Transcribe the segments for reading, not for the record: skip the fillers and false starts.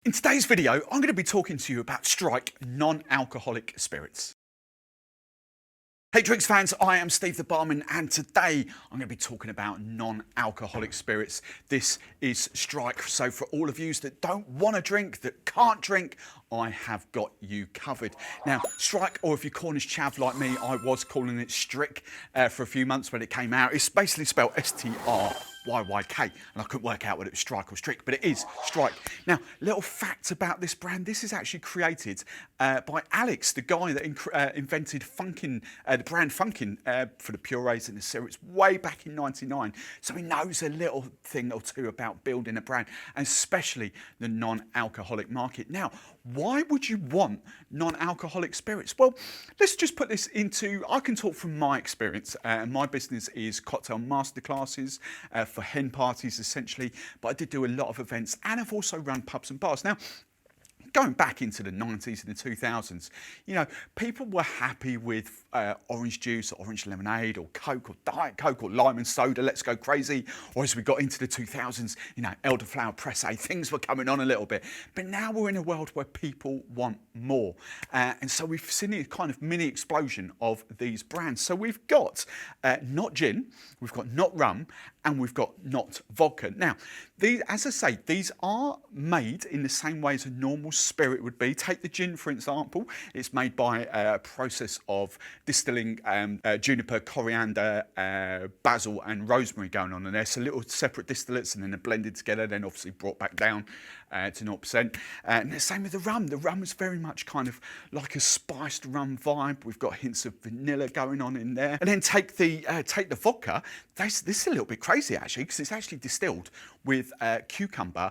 In today's video, I'm going to be talking to you about Stryyk non-alcoholic spirits. Hey drinks fans, I am Steve the Barman and today I'm going to be talking about non-alcoholic spirits. This is Stryyk, so for all of you that don't want to drink, that can't drink, I have got you covered. Now, Stryyk, or if you're Cornish chav like me, I was calling it Stryyk for a few months when it came out. It's basically spelled S-T-R-Y-Y-K, and I couldn't work out whether it was Stryyk or Stryyk, but it is Stryyk. Now, little fact about this brand, this is actually created by Alex, the guy that invented Funkin', the brand Funkin' for the purees and the syrups way back in '99. So he knows a little thing or two about building a brand, and especially the non-alcoholic market. Now, why would you want non-alcoholic spirits? Well, let's just put this into, I can talk from my experience. My business is cocktail masterclasses for hen parties essentially, but I did do a lot of events and I've also run pubs and bars. Now, going back into the 90s and the 2000s, you know, people were happy with orange juice or orange lemonade or Coke or Diet Coke or lime and soda, let's go crazy. Or as we got into the 2000s, you know, elderflower pressé, things were coming on a little bit. But now we're in a world where people want more. And so we've seen a kind of mini explosion of these brands. So we've got not gin, we've got not rum, and we've got not vodka. Now, these, as I say, these are made in the same way as a normal spirit would be. Take the gin, for example. It's made by a process of distilling juniper, coriander, basil, and rosemary going on in there. So little separate distillates, and then they're blended together, then obviously brought back down to 0%. And the same with the rum. The rum is very much kind of like a spiced rum vibe. We've got hints of vanilla going on in there. And then take the vodka. This is a little bit crazy actually, because it's actually distilled with cucumber,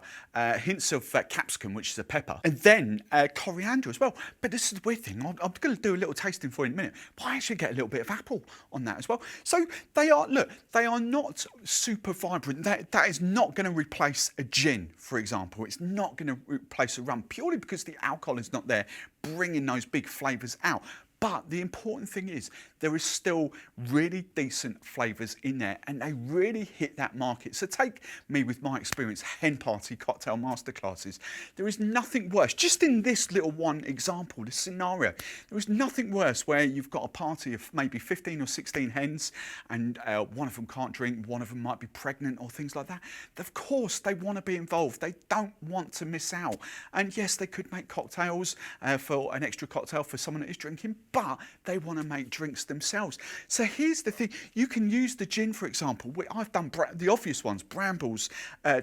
hints of capsicum, which is a pepper, and then coriander as well. But this is the weird thing. I'm going to do a little tasting for you in a minute, but I actually get a little bit of apple on that as well. So they are, look, they are not super vibrant. That is not going to replace a gin, for example. It's not going to replace a rum, purely because the alcohol is not there bringing those big flavours out. But the important thing is there is still really decent flavours in there, and they really hit that market. So take me with my experience, hen party cocktail masterclasses. There is nothing worse, just in this little one example, this scenario, there is nothing worse where you've got a party of maybe 15 or 16 hens and one of them can't drink, one of them might be pregnant or things like that. Of course, they want to be involved. They don't want to miss out. And yes, they could make cocktails for an extra cocktail for someone that is drinking, but they want to make drinks themselves. So here's the thing, you can use the gin, for example. I've done the obvious ones, Brambles,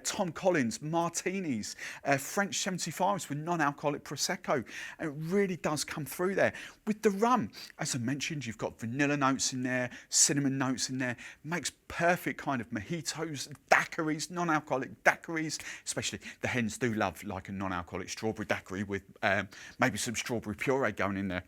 Tom Collins, Martinis, French 75s with non-alcoholic Prosecco. And it really does come through there. With the rum, as I mentioned, you've got vanilla notes in there, cinnamon notes in there, makes perfect kind of mojitos, daiquiris, non-alcoholic daiquiris, especially the hens do love like a non-alcoholic strawberry daiquiri with maybe some strawberry puree going in there.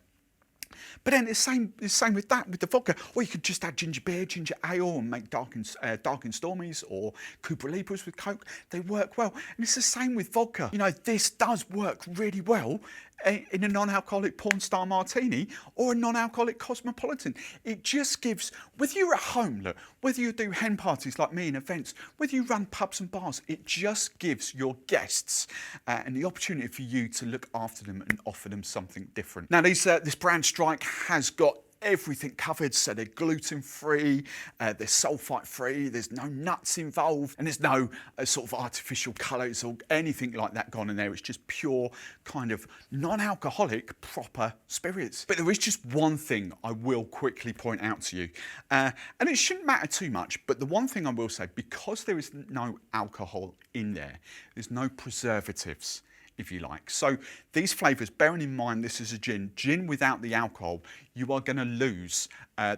But then it's the same with that, with the vodka. Or you could just add ginger beer, ginger ale, and make dark and stormies or Cooper Libras with Coke. They work well. And it's the same with vodka. You know, this does work really well in a non-alcoholic porn star martini or a non-alcoholic cosmopolitan. It just gives, whether you're at home, look, whether you do hen parties like me in events, whether you run pubs and bars, it just gives your guests and the opportunity for you to look after them and offer them something different. Now, this brand Stryyk has got everything covered, so they're gluten-free, they're sulfite-free, there's no nuts involved, and there's no sort of artificial colours or anything like that gone in there. It's just pure kind of non-alcoholic proper spirits. But there is just one thing I will quickly point out to you, and it shouldn't matter too much, but the one thing I will say, because there is no alcohol in there, there's no preservatives, if you like. So these flavours, bearing in mind this is a gin without the alcohol, you are going to lose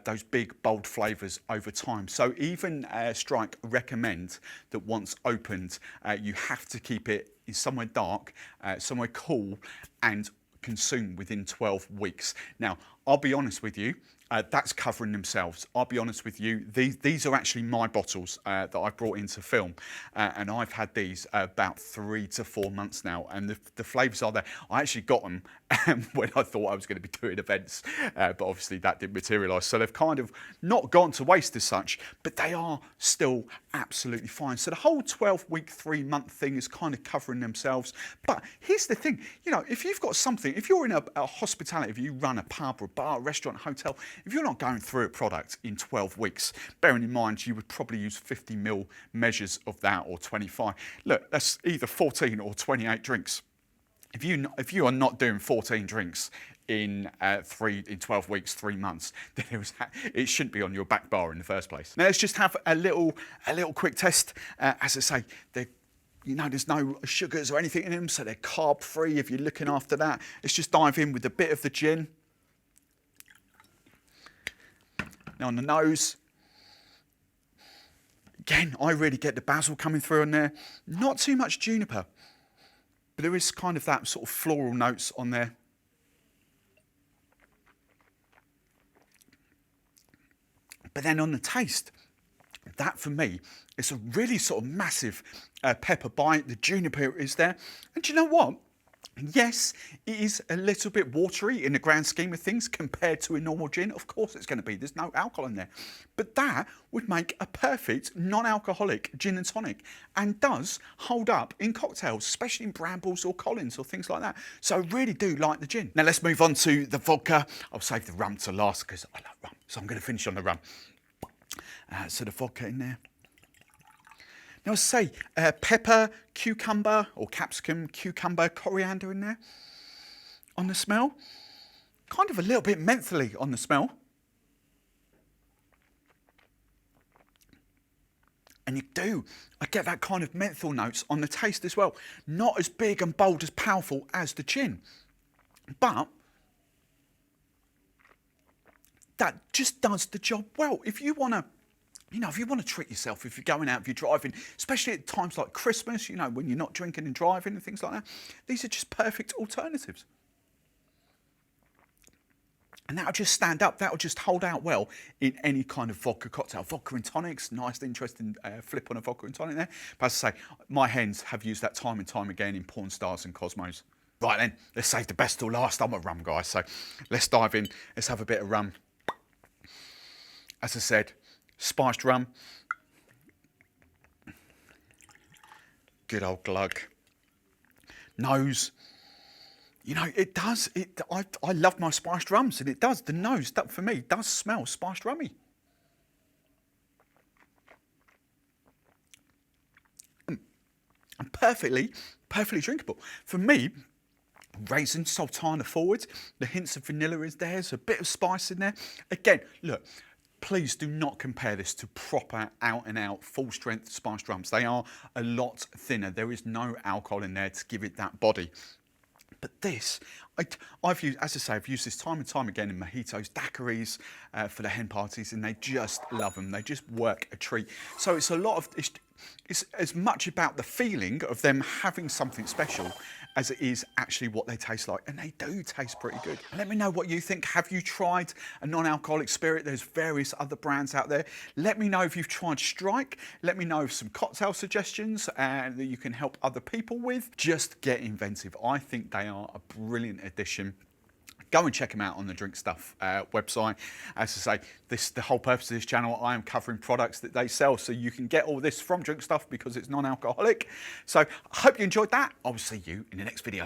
those big bold flavours over time. So even Stryyk recommend that once opened, you have to keep it in somewhere dark, somewhere cool, and consume within 12 weeks. Now, I'll be honest with you, that's covering themselves. I'll be honest with you, these are actually my bottles that I brought into film, and I've had these about 3 to 4 months now, and the flavours are there. I actually got them when I thought I was going to be doing events, but obviously that didn't materialise. So they've kind of not gone to waste as such, but they are still absolutely fine. So the whole 12-week, 3-month thing is kind of covering themselves. But here's the thing, you know, if you've got something, if you're in a hospitality, if you run a pub or a bar, a restaurant, a hotel, if you're not going through a product in 12 weeks, bearing in mind you would probably use 50 ml measures of that, or 25. Look, that's either 14 or 28 drinks. If you are not doing 14 drinks in 12 weeks, 3 months, then it shouldn't be on your back bar in the first place. Now let's just have a little quick test. As I say, you know, there's no sugars or anything in them, so they're carb free if you're looking after that. Let's just dive in with a bit of the gin. Now on the nose, again, I really get the basil coming through on there. Not too much juniper, but there is kind of that sort of floral notes on there. But then on the taste, that for me is a really sort of massive pepper bite. The juniper is there. And do you know what? Yes, it is a little bit watery in the grand scheme of things compared to a normal gin. Of course it's going to be. There's no alcohol in there. But that would make a perfect non-alcoholic gin and tonic, and does hold up in cocktails, especially in Brambles or Collins or things like that. So I really do like the gin. Now let's move on to the vodka. I'll save the rum to last because I love rum. So I'm going to finish on the rum. So the vodka in there. Now I say pepper, cucumber, or capsicum, cucumber, coriander in there on the smell. Kind of a little bit mentholy on the smell. And I get that kind of menthol notes on the taste as well. Not as big and bold, as powerful as the gin. But that just does the job well. If you want to, you know, if you want to treat yourself, if you're going out, if you're driving, especially at times like Christmas, you know, when you're not drinking and driving and things like that, these are just perfect alternatives. And that'll just stand up, that'll just hold out well in any kind of vodka cocktail. Vodka and tonics, nice, interesting flip on a vodka and tonic there. But as I say, my hens have used that time and time again in porn stars and Cosmos. Right then, let's save the best till last. I'm a rum guy, so let's dive in. Let's have a bit of rum. As I said, spiced rum, good old glug. Nose, you know, it does. I love my spiced rums, and it does. The nose, that for me, does smell spiced rummy. And perfectly drinkable. For me, raisin, sultana forward. The hints of vanilla is there. There's a bit of spice in there. Again, look. Please do not compare this to proper out-and-out full-strength spiced rums. They are a lot thinner. There is no alcohol in there to give it that body. But this, I've used, as I say, I've used this time and time again in mojitos, daiquiris for the hen parties, and they just love them. They just work a treat. So it's a lot of, it's as much about the feeling of them having something special as it is actually what they taste like. And they do taste pretty good. Let me know what you think. Have you tried a non-alcoholic spirit? There's various other brands out there. Let me know if you've tried Stryyk. Let me know some cocktail suggestions that you can help other people with. Just get inventive. I think they are a brilliant addition. Go and check them out on the Drinkstuff website. As I say, the whole purpose of this channel, I am covering products that they sell, so you can get all this from Drinkstuff because it's non-alcoholic. So I hope you enjoyed that. I will see you in the next video.